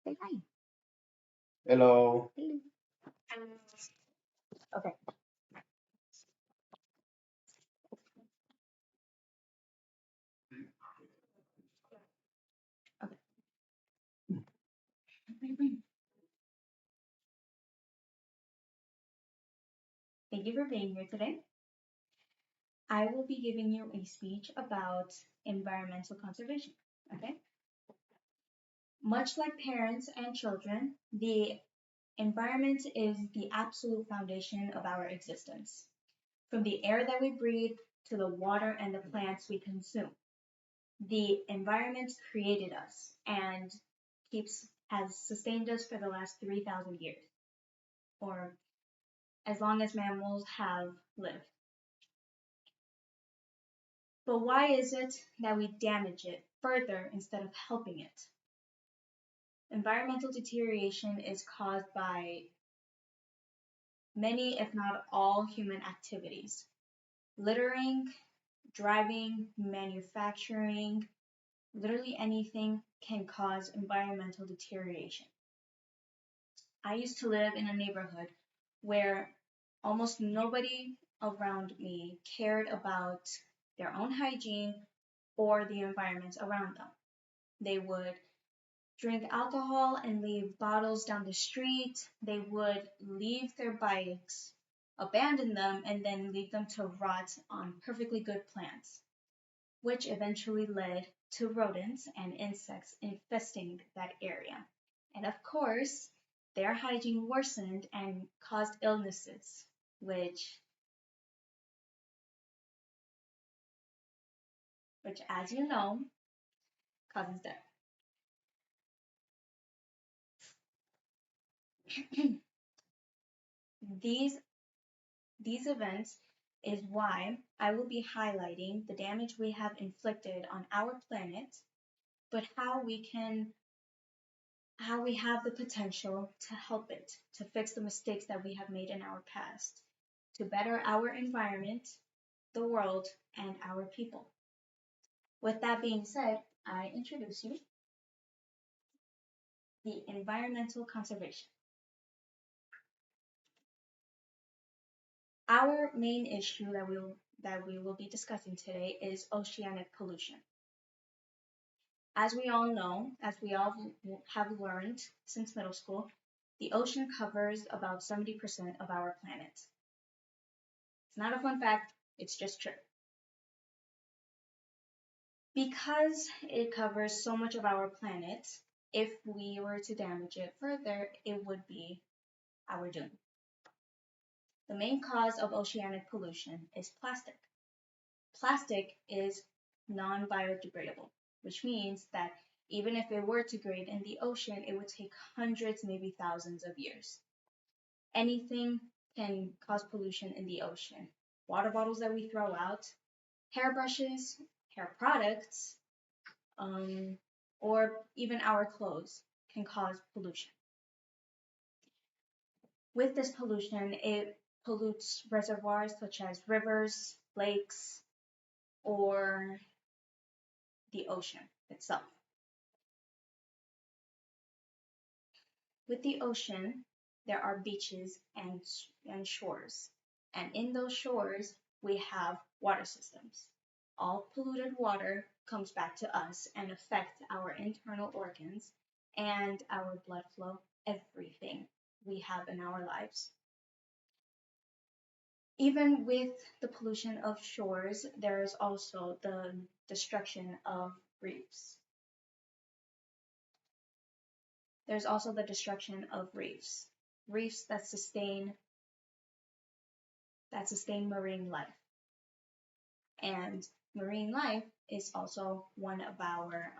Say hi. Hello. Hello. Okay. Okay. Thank you for being here today. I will be giving you a speech about environmental conservation. Okay. Much like parents and children, the environment is the absolute foundation of our existence. From the air that we breathe to the water and the plants we consume, the environment created us and keeps has sustained us for the last 3,000 years, or as long as mammals have lived. But why is it that we damage it further instead of helping it? Environmental deterioration is caused by many, if not all, human activities. Littering, driving, manufacturing, literally anything can cause environmental deterioration. I used to live in a neighborhood where almost nobody around me cared about their own hygiene or the environment around them. They would drink alcohol and leave bottles down the street. They would leave their bikes, abandon them, and then leave them to rot on perfectly good plants, which eventually led to rodents and insects infesting that area. And of course, their hygiene worsened and caused illnesses, which as you know, causes death. These These events is why I will be highlighting the damage we have inflicted on our planet, but how we have the potential to help it, to fix the mistakes that we have made in our past, to better our environment, the world, and our people. With that being said, I introduce you the environmental conservation. Our main issue that we will be discussing today is oceanic pollution. As we all know, as we all have learned since middle school, the ocean covers about 70% of our planet. It's not a fun fact, it's just true. Because it covers so much of our planet, if we were to damage it further, it would be our doom. The main cause of oceanic pollution is plastic. Plastic is non biodegradable, which means that even if it were to degrade in the ocean, it would take hundreds, maybe thousands of years. Anything can cause pollution in the ocean. Water bottles that we throw out, hairbrushes, hair products, or even our clothes can cause pollution. With this pollution, it pollutes reservoirs such as rivers, lakes, or the ocean itself. With the ocean, there are beaches and shores. And in those shores, we have water systems. All polluted water comes back to us and affects our internal organs and our blood flow, everything we have in our lives. Even with the pollution of shores, there is also the destruction of reefs. There's also the destruction of reefs, reefs that sustain marine life. And marine life is also one of our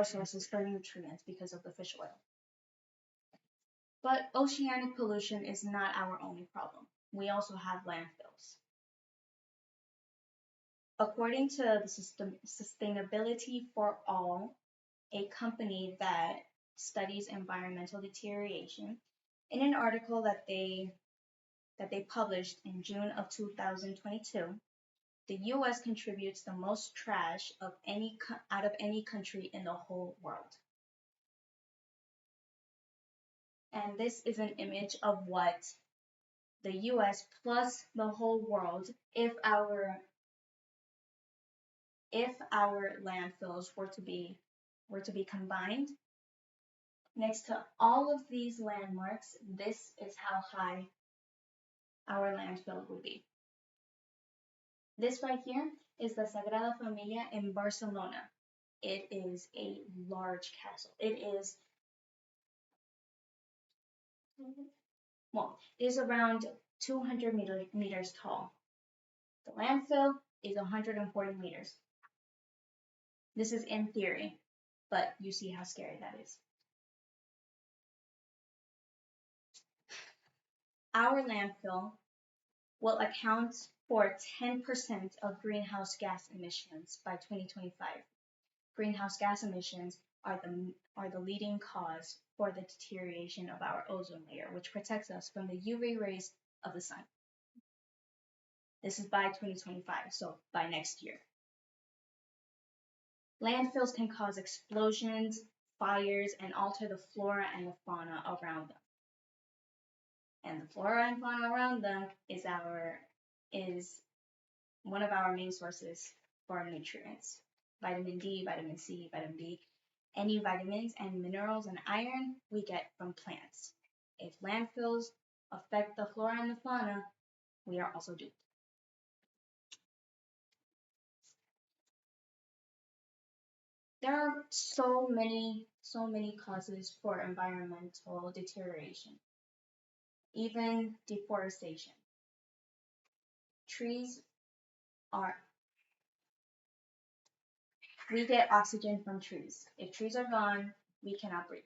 sources for nutrients because of the fish oil. But oceanic pollution is not our only problem. We also have landfills. According to the Sustainability for All, a company that studies environmental deterioration, in an article that they published in June of 2022, the US contributes the most trash out of any country in the whole world. And this is an image of what the US plus the whole world, if our landfills were to be combined next to all of these landmarks, this is how high our landfill would be. This right here is the Sagrada Familia in Barcelona. It is a large castle. It is around 200 meters tall. The landfill is 140 meters. This is in theory, but you see how scary that is. Our landfill will account for 10% of greenhouse gas emissions by 2025. Greenhouse gas emissions are the leading cause for the deterioration of our ozone layer, which protects us from the UV rays of the sun. This is by 2025, so by next year. Landfills can cause explosions, fires, and alter the flora and the fauna around them. And the flora and fauna around them is one of our main sources for nutrients. Vitamin D, vitamin C, vitamin B. Any vitamins and minerals and iron we get from plants. If landfills affect the flora and the fauna, we are also doomed. There are so many causes for environmental deterioration, even deforestation. We get oxygen from trees. If trees are gone, we cannot breathe.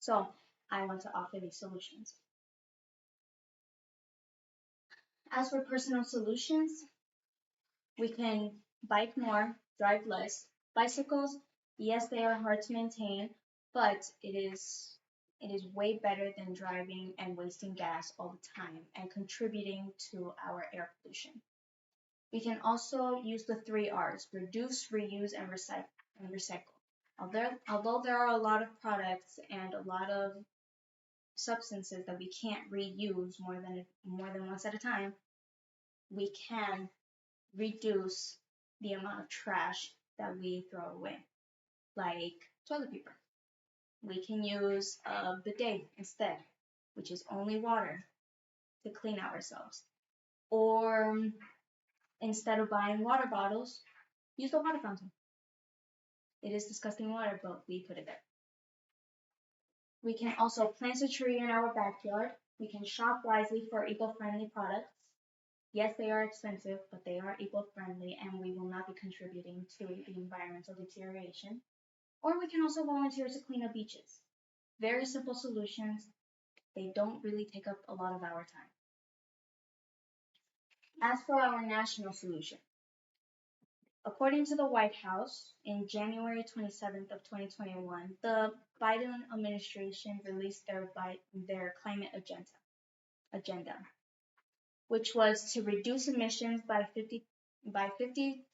So I want to offer these solutions. As for personal solutions, we can bike more, drive less. Bicycles, yes, they are hard to maintain, but it is way better than driving and wasting gas all the time and contributing to our air pollution. We can also use the 3 R's: reduce, reuse, and recycle. Although there are a lot of products and a lot of substances that we can't reuse more than once at a time, we can reduce the amount of trash that we throw away, like toilet paper. We can use a bidet instead, which is only water to clean ourselves. Or instead of buying water bottles, use the water fountain. It is disgusting water, but we put it there. We can also plant a tree in our backyard. We can shop wisely for eco-friendly products. Yes, they are expensive, but they are eco-friendly and we will not be contributing to the environmental deterioration. Or we can also volunteer to clean up beaches. Very simple solutions. They don't really take up a lot of our time. As for our national solution, according to the White House, in January 27th of 2021, the Biden administration released their climate agenda, which was to reduce emissions by 50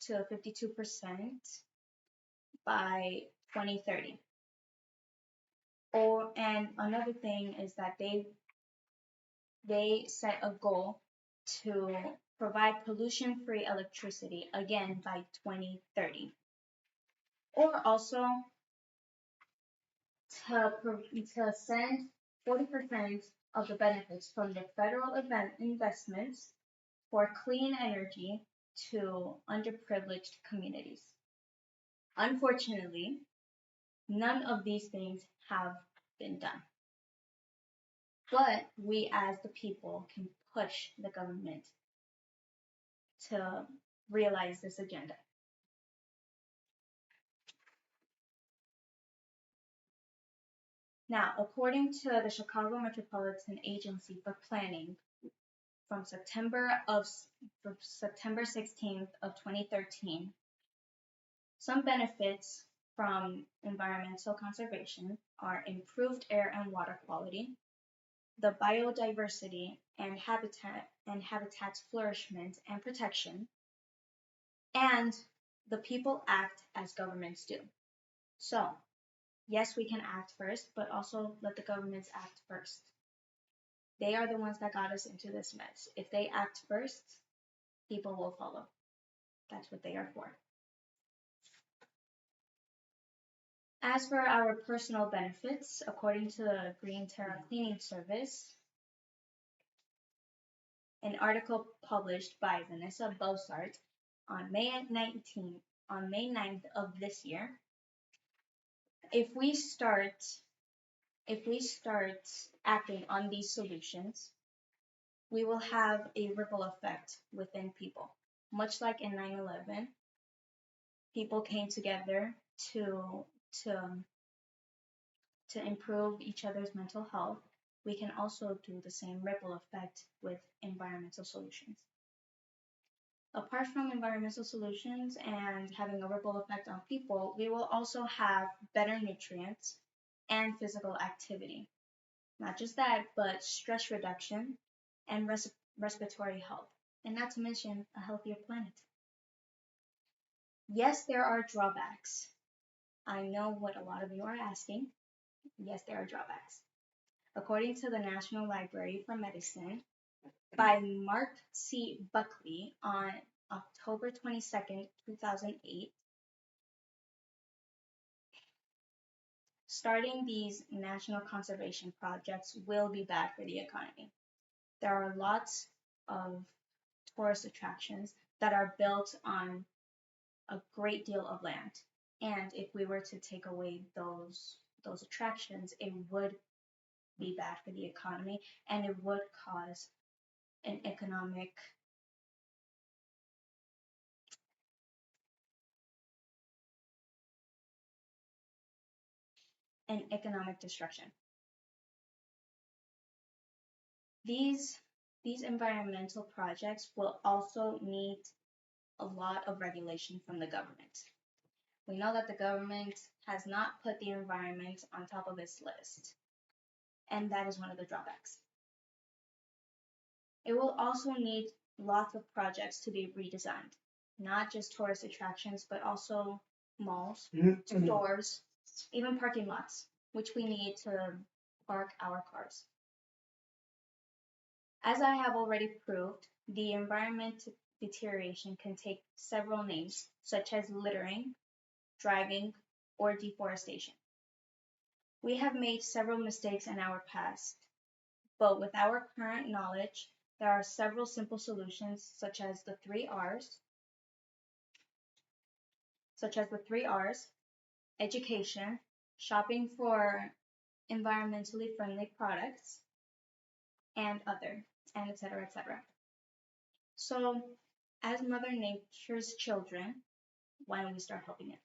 to 52% by 2030. And another thing is that they set a goal to provide pollution-free electricity again by 2030. Or also to send 40% of the benefits from the federal investments for clean energy to underprivileged communities. Unfortunately, none of these things have been done. But we as the people can push the government to realize this agenda. Now, according to the Chicago Metropolitan Agency for Planning, from September 16th of 2013, some benefits from environmental conservation are improved air and water quality, the biodiversity and habitat's flourishment and protection, and the people act as governments do. So, Yes, we can act first, but also let the governments act first. They are the ones that got us into this mess. If they act first, people will follow. That's what they are for. As for our personal benefits, according to the Green Terra Cleaning Service, an article published by Vanessa Bossart on May 9th of this year, if we start acting on these solutions, we will have a ripple effect within people. Much like in 9/11, people came together to to to improve each other's mental health. We can also do the same ripple effect with environmental solutions. Apart from environmental solutions and having a ripple effect on people, we will also have better nutrients and physical activity. Not just that, but stress reduction and respiratory health, and not to mention a healthier planet. Yes, there are drawbacks. I know what a lot of you are asking. Yes, there are drawbacks. According to the National Library for Medicine, by Mark C. Buckley on October 22nd, 2008, starting these national conservation projects will be bad for the economy. There are lots of tourist attractions that are built on a great deal of land. And if we were to take away those attractions, it would be bad for the economy and it would cause an economic destruction. These environmental projects will also need a lot of regulation from the government. We know that the government has not put the environment on top of its list, and that is one of the drawbacks. It will also need lots of projects to be redesigned, not just tourist attractions, but also malls, stores, even parking lots, which we need to park our cars. As I have already proved, the environment deterioration can take several names, such as littering, driving, or deforestation. We have made several mistakes in our past, but with our current knowledge, there are several simple solutions, such as the three R's, education, shopping for environmentally friendly products, and etc., etc. So, as Mother Nature's children, why don't we start helping it?